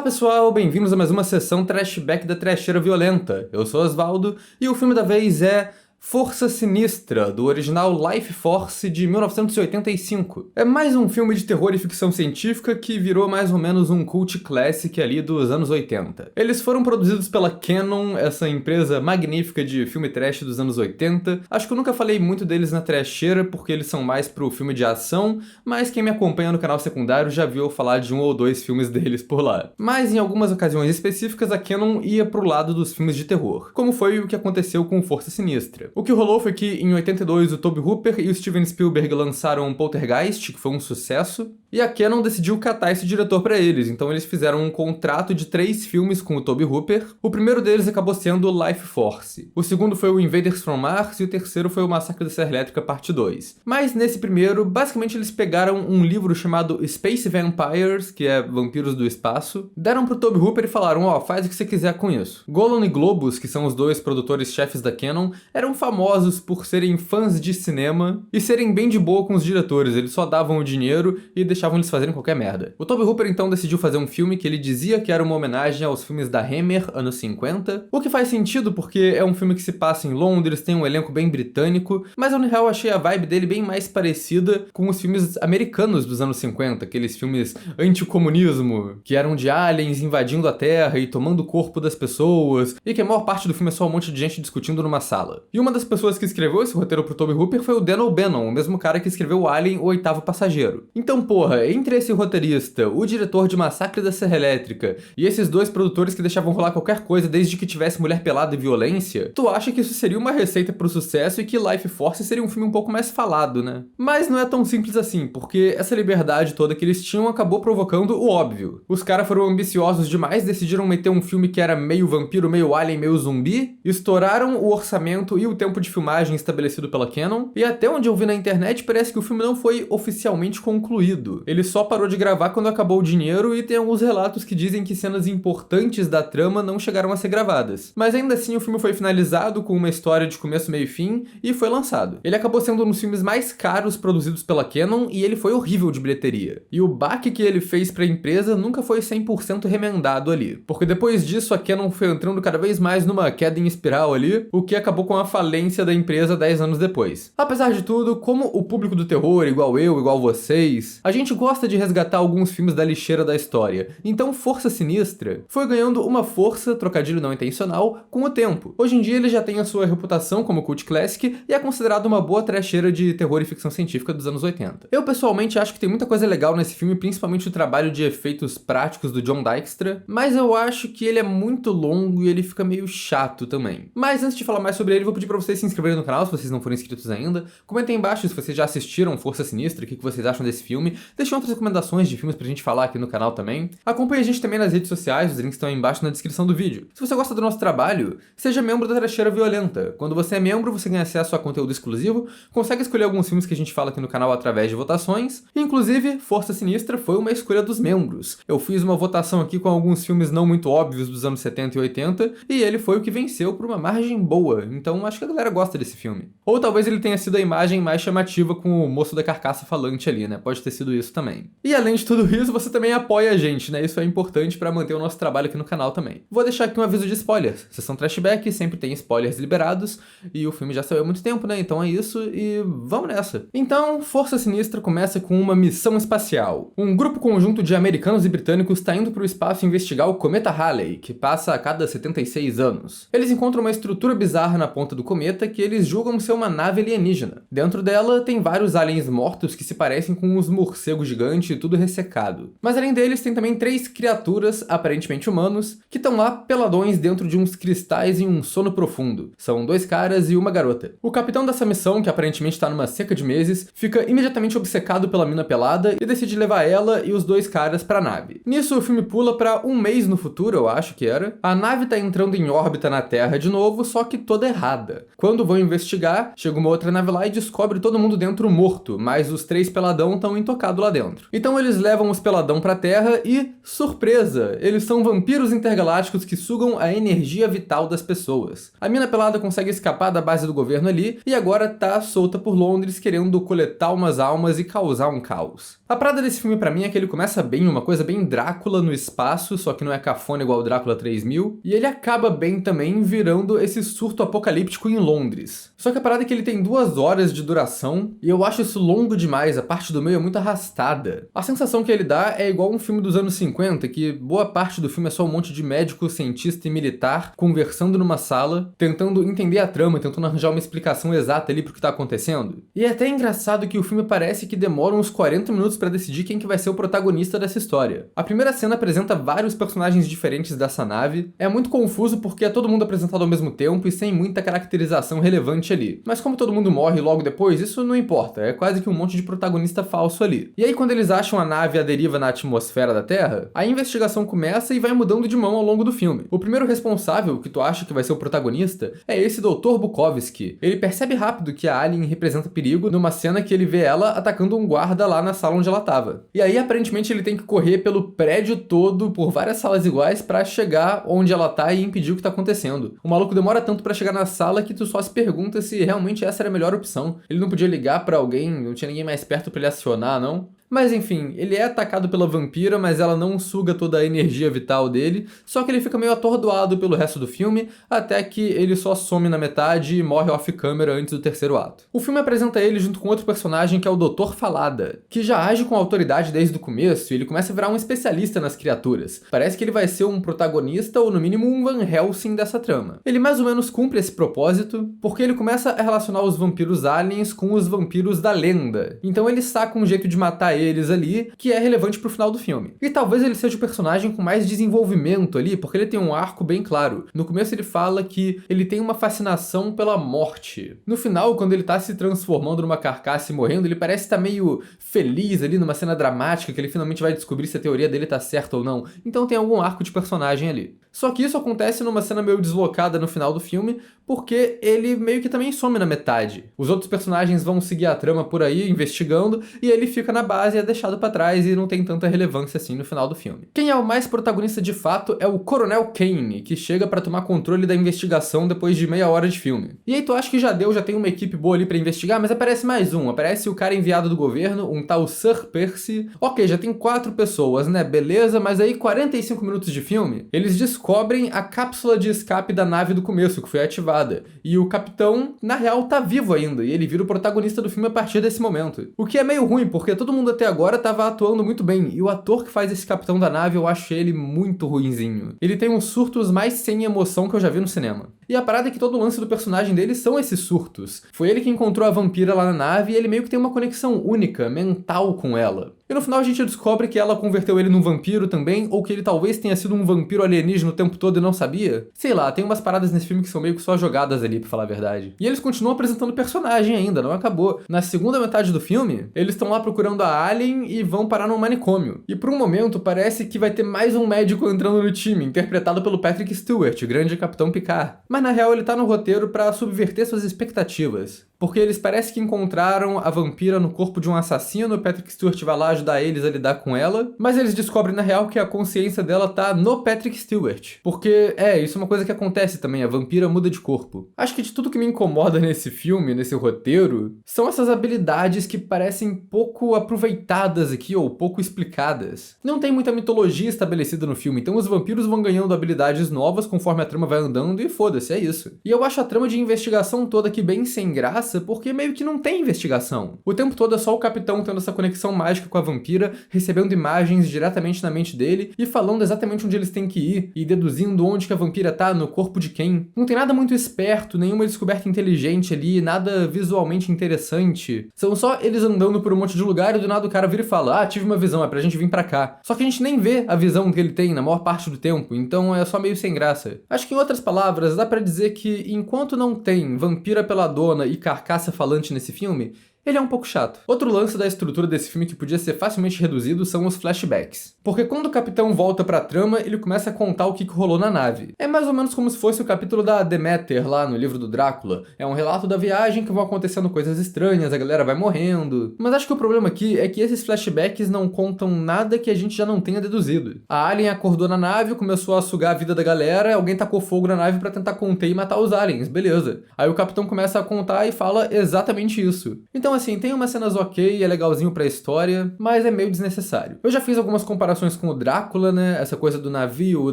pessoal, bem-vindos a mais uma sessão Trashback da Trecheira Violenta. Eu sou Osvaldo e o filme da vez é Força Sinistra, do original Life Force de 1985. É mais um filme de terror e ficção científica que virou mais ou menos um cult classic ali dos anos 80. Eles foram produzidos pela Cannon, essa empresa magnífica de filme trash dos anos 80. Acho que eu nunca falei muito deles na trecheira porque eles são mais pro filme de ação, mas quem me acompanha no canal secundário já viu eu falar de um ou dois filmes deles por lá. Mas em algumas ocasiões específicas a Cannon ia pro lado dos filmes de terror, como foi o que aconteceu com Força Sinistra. O que rolou foi que, em 82, o Tobe Hooper e o Steven Spielberg lançaram Poltergeist, que foi um sucesso, e a Cannon decidiu catar esse diretor pra eles, então eles fizeram um contrato de 3 filmes com o Tobe Hooper. O primeiro deles acabou sendo Life Force, o segundo foi o Invaders from Mars e o terceiro foi o Massacre da Serra Elétrica Parte 2. Mas nesse primeiro, basicamente eles pegaram um livro chamado Space Vampires, que é Vampiros do Espaço, deram pro Tobe Hooper e falaram, ó, faz o que você quiser com isso. Golan e Globus, que são os dois produtores-chefes da Cannon, eram famosos por serem fãs de cinema e serem bem de boa com os diretores, eles só davam o dinheiro e deixavam eles fazerem qualquer merda. O Tobe Hooper então decidiu fazer um filme que ele dizia que era uma homenagem aos filmes da Hammer, anos 50, o que faz sentido porque é um filme que se passa em Londres, tem um elenco bem britânico, mas eu, na real, achei a vibe dele bem mais parecida com os filmes americanos dos anos 50, aqueles filmes anticomunismo, que eram de aliens invadindo a Terra e tomando o corpo das pessoas, e que a maior parte do filme é só um monte de gente discutindo numa sala. E uma das pessoas que escreveu esse roteiro pro Tobe Hooper foi o Dan O'Bannon, o mesmo cara que escreveu o Alien, o Oitavo Passageiro. Então, porra, entre esse roteirista, o diretor de Massacre da Serra Elétrica e esses dois produtores que deixavam rolar qualquer coisa desde que tivesse mulher pelada e violência, tu acha que isso seria uma receita pro sucesso e que Life Force seria um filme um pouco mais falado, né? Mas não é tão simples assim, porque essa liberdade toda que eles tinham acabou provocando o óbvio. Os caras foram ambiciosos demais, decidiram meter um filme que era meio vampiro, meio alien, meio zumbi, estouraram o orçamento e o tempo de filmagem estabelecido pela Cannon, e até onde eu vi na internet parece que o filme não foi oficialmente concluído. Ele só parou de gravar quando acabou o dinheiro e tem alguns relatos que dizem que cenas importantes da trama não chegaram a ser gravadas. Mas ainda assim o filme foi finalizado com uma história de começo, meio e fim e foi lançado. Ele acabou sendo um dos filmes mais caros produzidos pela Cannon e ele foi horrível de bilheteria. E o baque que ele fez pra empresa nunca foi 100% remendado ali. Porque depois disso a Cannon foi entrando cada vez mais numa queda em espiral ali, o que acabou com a falência da empresa 10 anos depois. Apesar de tudo, como o público do terror, igual eu, igual vocês, a gente gosta de resgatar alguns filmes da lixeira da história. Então Força Sinistra foi ganhando uma força, trocadilho não intencional, com o tempo. Hoje em dia ele já tem a sua reputação como cult classic e é considerado uma boa trecheira de terror e ficção científica dos anos 80. Eu pessoalmente acho que tem muita coisa legal nesse filme, principalmente o trabalho de efeitos práticos do John Dykstra, mas eu acho que ele é muito longo e ele fica meio chato também. Mas antes de falar mais sobre ele, vou pedir pra vocês se inscreverem no canal se vocês não forem inscritos ainda. Comentem aí embaixo se vocês já assistiram Força Sinistra, o que vocês acham desse filme. Deixem outras recomendações de filmes pra gente falar aqui no canal também. Acompanhe a gente também nas redes sociais, os links estão aí embaixo na descrição do vídeo. Se você gosta do nosso trabalho, seja membro da Trecheira Violenta. Quando você é membro, você ganha acesso a conteúdo exclusivo, consegue escolher alguns filmes que a gente fala aqui no canal através de votações. E, inclusive, Força Sinistra foi uma escolha dos membros. Eu fiz uma votação aqui com alguns filmes não muito óbvios dos anos 70 e 80, e ele foi o que venceu por uma margem boa. Então acho que a galera gosta desse filme. Ou talvez ele tenha sido a imagem mais chamativa com o moço da carcaça falante ali, né? Pode ter sido isso também. E além de tudo isso, você também apoia a gente, né? Isso é importante pra manter o nosso trabalho aqui no canal também. Vou deixar aqui um aviso de spoilers. Sessão Trashback sempre tem spoilers liberados, e o filme já saiu há muito tempo, né? Então é isso, e vamos nessa. Então, Força Sinistra começa com uma missão espacial. Um grupo conjunto de americanos e britânicos está indo para o espaço investigar o cometa Halley, que passa a cada 76 anos. Eles encontram uma estrutura bizarra na ponta do cometa que eles julgam ser uma nave alienígena. Dentro dela tem vários aliens mortos que se parecem com os morcegos gigantes e tudo ressecado. Mas além deles tem também 3 criaturas, aparentemente humanos, que estão lá peladões dentro de uns cristais em um sono profundo. São 2 caras e uma garota. O capitão dessa missão, que aparentemente está numa seca de meses, fica imediatamente obcecado pela mina pelada e decide levar ela e os 2 caras pra nave. Nisso o filme pula pra um mês no futuro, eu acho que era. A nave tá entrando em órbita na Terra de novo, só que toda errada. Terra. Quando vão investigar, chega uma outra nave lá e descobre todo mundo dentro morto, mas os 3 peladão estão intocados lá dentro. Então eles levam os peladão pra Terra e, surpresa, eles são vampiros intergalácticos que sugam a energia vital das pessoas. A mina pelada consegue escapar da base do governo ali e agora tá solta por Londres querendo coletar umas almas e causar um caos. A parada desse filme pra mim é que ele começa bem, uma coisa bem Drácula no espaço, só que não é cafona igual o Drácula 3000, e ele acaba bem também virando esse surto apocalíptico em Londres. Só que a parada é que ele tem 2 horas de duração, e eu acho isso longo demais, a parte do meio é muito arrastada. A sensação que ele dá é igual um filme dos anos 50, que boa parte do filme é só um monte de médico, cientista e militar conversando numa sala, tentando entender a trama, tentando arranjar uma explicação exata ali pro que tá acontecendo. E é até engraçado que o filme parece que demora uns 40 minutos pra decidir quem que vai ser o protagonista dessa história. A primeira cena apresenta vários personagens diferentes dessa nave, é muito confuso porque é todo mundo apresentado ao mesmo tempo e sem muita caracterização relevante ali. Mas como todo mundo morre logo depois, isso não importa, é quase que um monte de protagonista falso ali. E aí quando eles acham a nave à deriva na atmosfera da Terra, a investigação começa e vai mudando de mão ao longo do filme. O primeiro responsável, que tu acha que vai ser o protagonista, é esse Dr. Bukowski. Ele percebe rápido que a Alien representa perigo numa cena que ele vê ela atacando um guarda lá na sala onde ela tava. E aí aparentemente ele tem que correr pelo prédio todo, por várias salas iguais, pra chegar onde ela tá e impedir o que tá acontecendo. O maluco demora tanto pra chegar na sala que tu só se pergunta se realmente essa era a melhor opção. Ele não podia ligar pra alguém, não tinha ninguém mais perto pra ele acionar, não? Mas enfim, ele é atacado pela vampira, mas ela não suga toda a energia vital dele, só que ele fica meio atordoado pelo resto do filme, até que ele só some na metade e morre off-camera antes do 3º ato. O filme apresenta ele junto com outro personagem que é o Dr. Falada, que já age com autoridade desde o começo e ele começa a virar um especialista nas criaturas. Parece que ele vai ser um protagonista ou no mínimo um Van Helsing dessa trama. Ele mais ou menos cumpre esse propósito, porque ele começa a relacionar os vampiros aliens com os vampiros da lenda. Então ele saca um jeito de matar eles ali, que é relevante pro final do filme. E talvez ele seja o personagem com mais desenvolvimento ali, porque ele tem um arco bem claro. No começo ele fala que ele tem uma fascinação pela morte. No final, quando ele tá se transformando numa carcaça e morrendo, ele parece estar meio feliz ali numa cena dramática, que ele finalmente vai descobrir se a teoria dele tá certa ou não. Então tem algum arco de personagem ali. Só que isso acontece numa cena meio deslocada no final do filme, porque ele meio que também some na metade. Os outros personagens vão seguir a trama por aí, investigando, e ele fica na base e é deixado pra trás e não tem tanta relevância assim no final do filme. Quem é o mais protagonista de fato é o Coronel Kane, que chega pra tomar controle da investigação depois de meia hora de filme. E aí tu acha que já tem uma equipe boa ali pra investigar, mas aparece mais um, aparece o cara enviado do governo, um tal Sir Percy. Ok, já tem 4 pessoas, né, beleza, mas aí 45 minutos de filme, eles descobrem a cápsula de escape da nave do começo, que foi ativada. E o capitão, na real, tá vivo ainda, e ele vira o protagonista do filme a partir desse momento. O que é meio ruim, porque todo mundo até agora tava atuando muito bem, e o ator que faz esse capitão da nave, eu acho ele muito ruinzinho. Ele tem uns surtos mais sem emoção que eu já vi no cinema. E a parada é que todo o lance do personagem dele são esses surtos. Foi ele que encontrou a vampira lá na nave, e ele meio que tem uma conexão única, mental com ela. E no final a gente descobre que ela converteu ele num vampiro também, ou que ele talvez tenha sido um vampiro alienígena o tempo todo e não sabia. Sei lá, tem umas paradas nesse filme que são meio que só jogadas ali, pra falar a verdade. E eles continuam apresentando o personagem ainda, não acabou. Na segunda metade do filme, eles estão lá procurando a Alien e vão parar num manicômio. E por um momento parece que vai ter mais um médico entrando no time, interpretado pelo Patrick Stewart, grande Capitão Picard. Mas na real ele tá no roteiro pra subverter suas expectativas. Porque eles parecem que encontraram a vampira no corpo de um assassino, o Patrick Stewart vai lá ajudar eles a lidar com ela, mas eles descobrem na real que a consciência dela tá no Patrick Stewart. Porque, isso é uma coisa que acontece também, a vampira muda de corpo. Acho que de tudo que me incomoda nesse filme, nesse roteiro, são essas habilidades que parecem pouco aproveitadas aqui, ou pouco explicadas. Não tem muita mitologia estabelecida no filme, então os vampiros vão ganhando habilidades novas conforme a trama vai andando e foda-se, é isso. E eu acho a trama de investigação toda aqui bem sem graça, porque meio que não tem investigação. O tempo todo é só o capitão tendo essa conexão mágica com a vampira, recebendo imagens diretamente na mente dele e falando exatamente onde eles têm que ir e deduzindo onde que a vampira tá, no corpo de quem. Não tem nada muito esperto, nenhuma descoberta inteligente ali, nada visualmente interessante. São só eles andando por um monte de lugar e do nada o cara vira e fala: tive uma visão, é pra gente vir pra cá. Só que a gente nem vê a visão que ele tem na maior parte do tempo, então é só meio sem graça. Acho que em outras palavras, dá pra dizer que enquanto não tem vampira peladona e carcaça falante nesse filme, ele é um pouco chato. Outro lance da estrutura desse filme que podia ser facilmente reduzido são os flashbacks. Porque quando o capitão volta pra trama, ele começa a contar o que rolou na nave. É mais ou menos como se fosse o capítulo da Deméter lá no livro do Drácula. É um relato da viagem que vão acontecendo coisas estranhas, a galera vai morrendo. Mas acho que o problema aqui é que esses flashbacks não contam nada que a gente já não tenha deduzido. A Alien acordou na nave, começou a sugar a vida da galera, alguém tacou fogo na nave pra tentar conter e matar os aliens, beleza. Aí o capitão começa a contar e fala exatamente isso. Então assim, tem umas cenas ok, é legalzinho pra história, mas é meio desnecessário. Eu já fiz algumas comparações com o Drácula, né, essa coisa do navio, o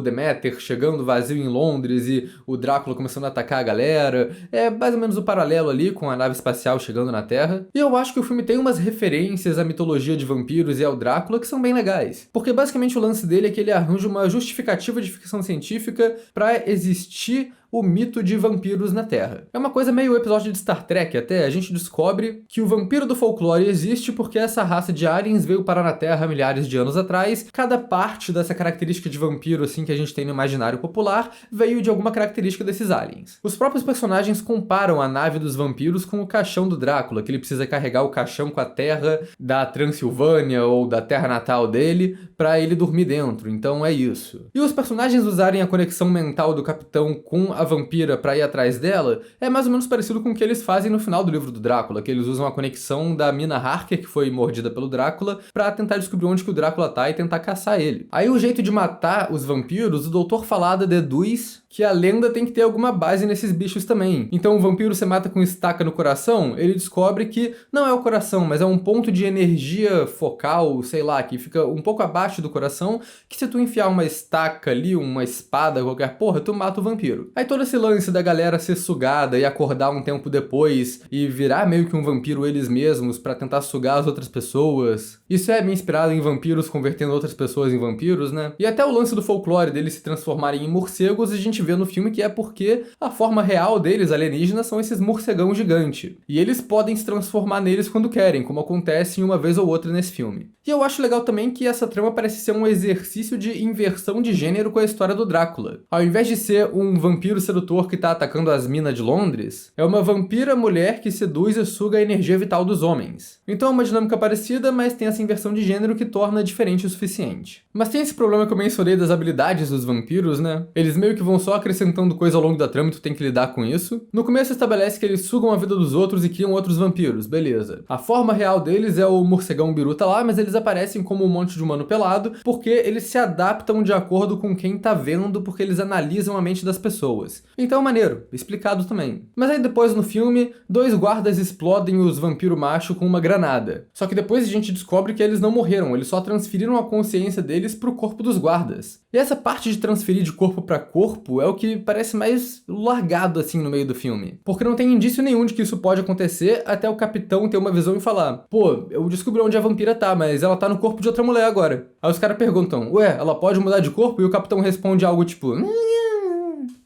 Deméter chegando vazio em Londres e o Drácula começando a atacar a galera, é mais ou menos o paralelo ali com a nave espacial chegando na Terra. E eu acho que o filme tem umas referências à mitologia de vampiros e ao Drácula que são bem legais. Porque basicamente o lance dele é que ele arranja uma justificativa de ficção científica pra existir o mito de vampiros na Terra. É uma coisa meio episódio de Star Trek até, a gente descobre que o vampiro do folclore existe porque essa raça de aliens veio parar na Terra milhares de anos atrás. Cada parte dessa característica de vampiro assim que a gente tem no imaginário popular veio de alguma característica desses aliens. Os próprios personagens comparam a nave dos vampiros com o caixão do Drácula, que ele precisa carregar o caixão com a terra da Transilvânia ou da terra natal dele pra ele dormir dentro, então é isso. E os personagens usarem a conexão mental do capitão com a vampira pra ir atrás dela é mais ou menos parecido com o que eles fazem no final do livro do Drácula, que eles usam a conexão da Mina Harker, que foi mordida pelo Drácula, pra tentar descobrir onde que o Drácula tá e tentar caçar ele. Aí o jeito de matar os vampiros, o Doutor Falada deduz que a lenda tem que ter alguma base nesses bichos também. Então o vampiro você mata com estaca no coração, ele descobre que não é o coração, mas é um ponto de energia focal, sei lá, que fica um pouco abaixo do coração, que se tu enfiar uma estaca ali, uma espada, qualquer porra, tu mata o vampiro. Aí todo esse lance da galera ser sugada e acordar um tempo depois e virar meio que um vampiro eles mesmos pra tentar sugar as outras pessoas, isso é meio inspirado em vampiros convertendo outras pessoas em vampiros, né? E até o lance do folclore deles se transformarem em morcegos, a gente vê no filme que é porque a forma real deles, alienígenas, são esses morcegão gigante. E eles podem se transformar neles quando querem, como acontece em uma vez ou outra nesse filme. E eu acho legal também que essa trama parece ser um exercício de inversão de gênero com a história do Drácula. Ao invés de ser um vampiro sedutor que tá atacando as minas de Londres, é uma vampira mulher que seduz e suga a energia vital dos homens. Então é uma dinâmica parecida, mas tem essa inversão de gênero que torna diferente o suficiente. Mas tem esse problema que eu mencionei das habilidades dos vampiros, né? Eles meio que vão só acrescentando coisa ao longo da trama e tu tem que lidar com isso. No começo estabelece que eles sugam a vida dos outros e criam outros vampiros, beleza. A forma real deles é o morcegão biruta lá, mas eles aparecem como um monte de humano pelado, porque eles se adaptam de acordo com quem tá vendo, porque eles analisam a mente das pessoas. Então maneiro, explicado também. Mas aí depois no filme, 2 guardas explodem os vampiro macho com uma granada. Só que depois a gente descobre que eles não morreram, eles só transferiram a consciência deles pro corpo dos guardas. E essa parte de transferir de corpo pra corpo é o que parece mais largado assim no meio do filme. Porque não tem indício nenhum de que isso pode acontecer até o capitão ter uma visão e falar: pô, eu descobri onde a vampira tá, mas ela tá no corpo de outra mulher agora. Aí os caras perguntam: ué, ela pode mudar de corpo? E o capitão responde algo tipo: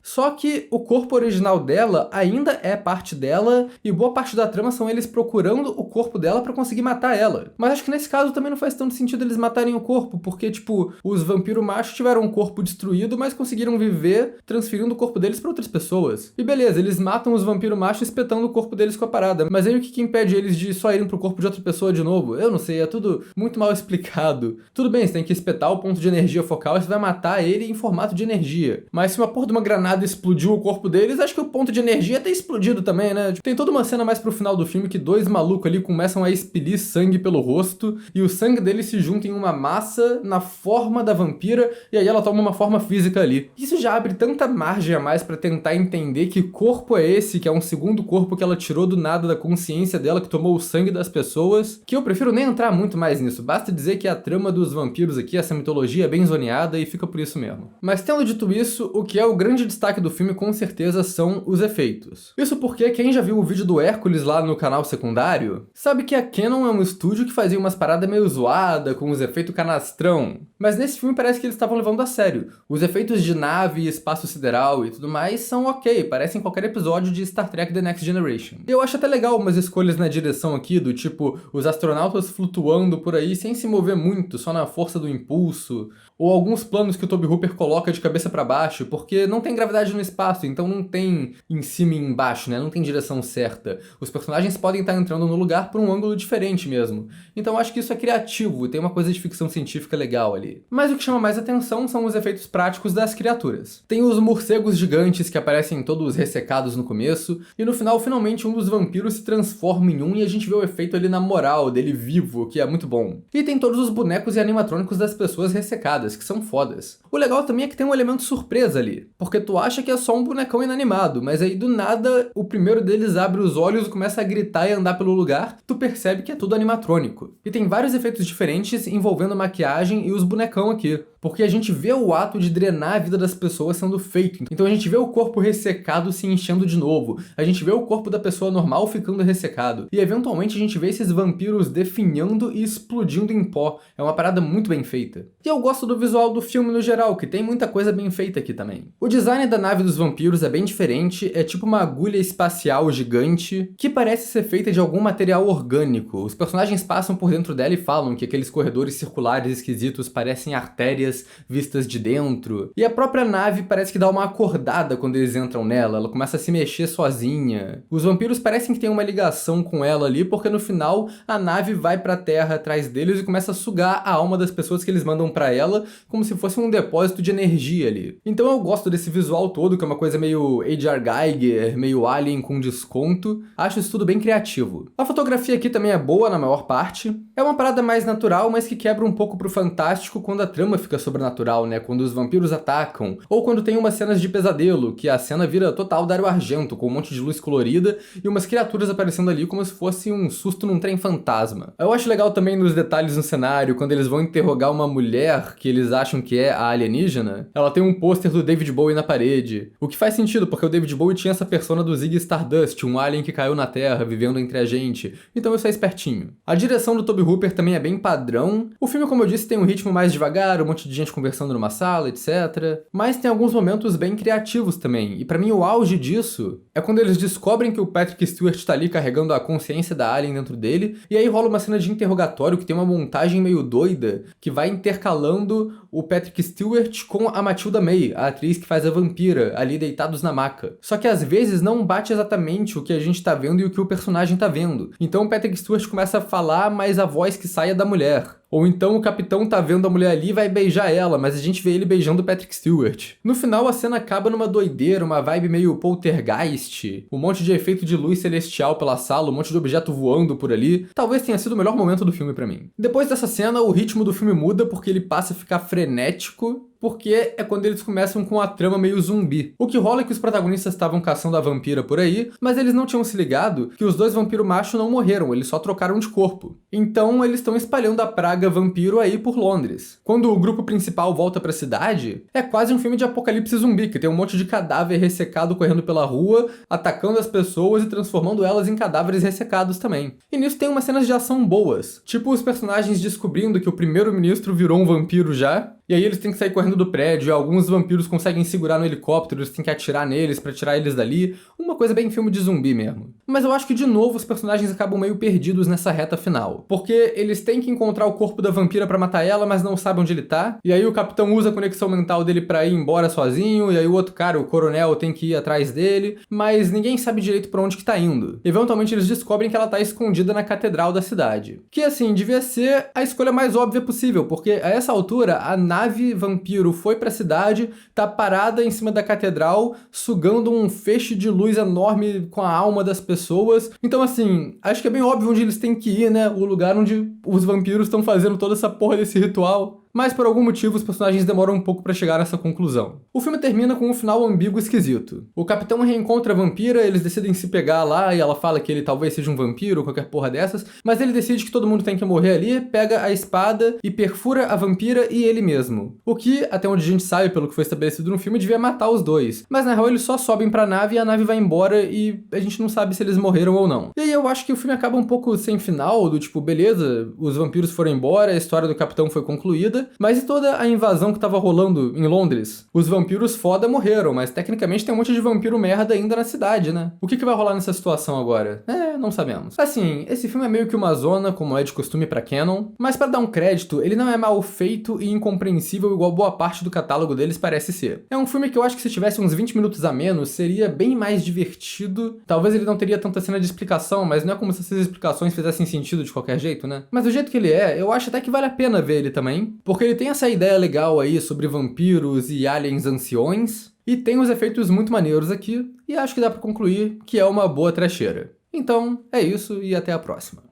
só que o corpo original dela ainda é parte dela e boa parte da trama são eles procurando o corpo dela pra conseguir matar ela. Mas acho que nesse caso também não faz tanto sentido eles matarem o corpo, porque, tipo, os vampiros machos tiveram um corpo destruído, mas conseguiram viver transferindo o corpo deles pra outras pessoas. E beleza, eles matam os vampiros machos espetando o corpo deles com a parada. Mas aí o que impede eles de só irem pro corpo de outra pessoa de novo? Eu não sei, é tudo muito mal explicado. Tudo bem, você tem que espetar o ponto de energia focal e você vai matar ele em formato de energia. Mas se uma porra de uma granada explodiu o corpo deles, acho que o ponto de energia ia ter explodido também, né? Tem toda uma cena mais pro final do filme que 2 malucos ali começam a expelir sangue pelo rosto e o sangue deles se junta em uma massa na forma da vampira e aí ela toma uma forma física ali. Isso já abre tanta margem a mais pra tentar entender que corpo é esse, que é um segundo corpo que ela tirou do nada da consciência dela, que tomou o sangue das pessoas, que eu prefiro nem entrar muito mais nisso. Basta dizer que a trama dos vampiros aqui, essa mitologia é bem zoneada e fica por isso mesmo. Mas tendo dito isso, o que é o grande destaque do filme com certeza são os efeitos. Isso porque quem já viu o vídeo do Hércules lá no canal secundário, sabe que a Canon é um estúdio que fazia umas paradas meio zoada, com os efeitos canastrão. Mas nesse filme parece que eles estavam levando a sério. Os efeitos de nave, espaço sideral e tudo mais são ok, parecem qualquer episódio de Star Trek The Next Generation. E eu acho até legal umas escolhas na direção aqui, do tipo, os astronautas flutuando por aí sem se mover muito, só na força do impulso, ou alguns planos que o Tobe Hooper coloca de cabeça pra baixo, porque não tem gravidade gravidade no espaço, então não tem em cima e embaixo, né? Não tem direção certa. Os personagens podem estar entrando no lugar por um ângulo diferente mesmo. Então eu acho que isso é criativo, tem uma coisa de ficção científica legal ali. Mas o que chama mais atenção são os efeitos práticos das criaturas. Tem os morcegos gigantes que aparecem todos ressecados no começo, e no final, finalmente, um dos vampiros se transforma em um e a gente vê o efeito ali na moral dele vivo, que é muito bom. E tem todos os bonecos e animatrônicos das pessoas ressecadas, que são fodas. O legal também é que tem um elemento surpresa ali, porque tu acha que é só um bonecão inanimado, mas aí do nada o primeiro deles abre os olhos e começa a gritar e andar pelo lugar, tu percebe que é tudo animatrônico. E tem vários efeitos diferentes envolvendo a maquiagem e os bonecão aqui, porque a gente vê o ato de drenar a vida das pessoas sendo feito. Então a gente vê o corpo ressecado se enchendo de novo, a gente vê o corpo da pessoa normal ficando ressecado, e eventualmente a gente vê esses vampiros definhando e explodindo em pó. É uma parada muito bem feita. E eu gosto do visual do filme no geral, que tem muita coisa bem feita aqui também. O design da nave dos vampiros é bem diferente, é tipo uma agulha espacial gigante, que parece ser feita de algum material orgânico. Os personagens passam por dentro dela e falam que aqueles corredores circulares esquisitos parecem artérias vistas de dentro. E a própria nave parece que dá uma acordada quando eles entram nela, ela começa a se mexer sozinha. Os vampiros parecem que tem uma ligação com ela ali, porque no final a nave vai pra terra atrás deles e começa a sugar a alma das pessoas que eles mandam pra ela, como se fosse um depósito de energia ali. Então eu gosto desse visual todo, que é uma coisa meio H.R. Giger, meio Alien com desconto. Acho isso tudo bem criativo. A fotografia aqui também é boa na maior parte. É uma parada mais natural, mas que quebra um pouco pro fantástico quando a trama fica sobrenatural, né? Quando os vampiros atacam, ou quando tem umas cenas de pesadelo, que a cena vira total Dario Argento, com um monte de luz colorida e umas criaturas aparecendo ali como se fosse um susto num trem fantasma. Eu acho legal também nos detalhes no cenário, quando eles vão interrogar uma mulher que eles acham que é a alienígena, ela tem um pôster do David Bowie na parede. O que faz sentido, porque o David Bowie tinha essa persona do Ziggy Stardust, um alien que caiu na Terra, vivendo entre a gente. Então isso é espertinho. A direção do Tobe Hooper também é bem padrão. O filme, como eu disse, tem um ritmo mais devagar, um monte de gente conversando numa sala, etc. Mas tem alguns momentos bem criativos também. E pra mim o auge disso é quando eles descobrem que o Patrick Stewart tá ali carregando a consciência da alien dentro dele, e aí rola uma cena de interrogatório que tem uma montagem meio doida, que vai intercalando o Patrick Stewart com a Matilda May, a atriz que faz a vampira, ali deitados na maca. Só que às vezes não bate exatamente o que a gente tá vendo e o que o personagem tá vendo. Então o Patrick Stewart começa a falar, mas a voz que sai é da mulher. Ou então o capitão tá vendo a mulher ali e vai beijar ela, mas a gente vê ele beijando o Patrick Stewart. No final a cena acaba numa doideira, uma vibe meio poltergeist, um monte de efeito de luz celestial pela sala, um monte de objeto voando por ali. Talvez tenha sido o melhor momento do filme pra mim. Depois dessa cena, o ritmo do filme muda porque ele passa a ficar frenético, porque é quando eles começam com a trama meio zumbi. O que rola é que os protagonistas estavam caçando a vampira por aí, mas eles não tinham se ligado que os dois vampiros machos não morreram, eles só trocaram de corpo. Então eles estão espalhando a praga vampiro aí por Londres. Quando o grupo principal volta pra cidade, é quase um filme de apocalipse zumbi, que tem um monte de cadáver ressecado correndo pela rua, atacando as pessoas e transformando elas em cadáveres ressecados também. E nisso tem umas cenas de ação boas, tipo os personagens descobrindo que o primeiro-ministro virou um vampiro já, e aí eles têm que sair correndo do prédio, e alguns vampiros conseguem segurar no helicóptero, eles têm que atirar neles pra tirar eles dali. Uma coisa bem filme de zumbi mesmo. Mas eu acho que, de novo, os personagens acabam meio perdidos nessa reta final. Porque eles têm que encontrar o corpo da vampira pra matar ela, mas não sabem onde ele tá. E aí o capitão usa a conexão mental dele pra ir embora sozinho, e aí o outro cara, o coronel, tem que ir atrás dele, mas ninguém sabe direito pra onde que tá indo. Eventualmente eles descobrem que ela tá escondida na catedral da cidade. Que, assim, devia ser a escolha mais óbvia possível, porque a essa altura, a nave vampiro foi pra cidade, tá parada em cima da catedral, sugando um feixe de luz enorme com a alma das pessoas. Então, assim, acho que é bem óbvio onde eles têm que ir, né? O lugar onde os vampiros estão fazendo toda essa porra desse ritual. Mas por algum motivo os personagens demoram um pouco pra chegar nessa conclusão. O filme termina com um final ambíguo e esquisito. O capitão reencontra a vampira, eles decidem se pegar lá e ela fala que ele talvez seja um vampiro ou qualquer porra dessas, mas ele decide que todo mundo tem que morrer ali, pega a espada e perfura a vampira e ele mesmo. O que, até onde a gente sabe pelo que foi estabelecido no filme, devia matar os dois. Mas na real eles só sobem pra nave e a nave vai embora e a gente não sabe se eles morreram ou não. E aí eu acho que o filme acaba um pouco sem final, do tipo, beleza, os vampiros foram embora, a história do capitão foi concluída, foda, mas e toda a invasão que tava rolando em Londres? Os vampiros foda morreram, mas tecnicamente tem um monte de vampiro merda ainda na cidade, né? O que vai rolar nessa situação agora? Não sabemos. Assim, esse filme é meio que uma zona, como é de costume pra Canon, mas pra dar um crédito, ele não é mal feito e incompreensível igual boa parte do catálogo deles parece ser. É um filme que eu acho que se tivesse uns 20 minutos a menos, seria bem mais divertido. Talvez ele não teria tanta cena de explicação, mas não é como se essas explicações fizessem sentido de qualquer jeito, né? Mas do jeito que ele é, eu acho até que vale a pena ver ele também, porque ele tem essa ideia legal aí sobre vampiros e aliens anciões, e tem os efeitos muito maneiros aqui, e acho que dá pra concluir que é uma boa trecheira. Então, é isso e até a próxima.